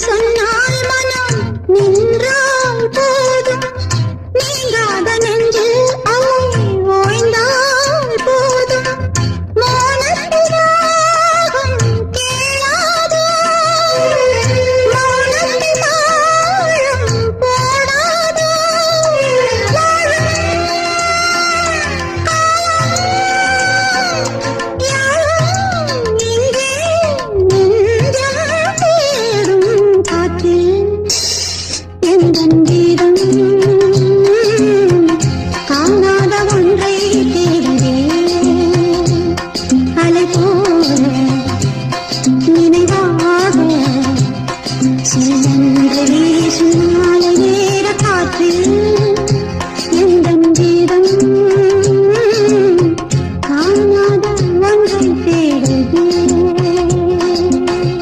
சொன்னால் மனம் நின்றால் போதும் நீங்காத நெஞ்சு அலை ஓய்ந்தால் போதும் மௌனத்தினாகம் கேளாதோ மௌனத்தினாழம் போடாதோ யாரும் இங்கே நெஞ்சம் தேடும் காற்றில் எந்தன் கீதம் காணாத ஒன்றை தேடுதே அலை போல நினைவாக சிலன்று வீசும்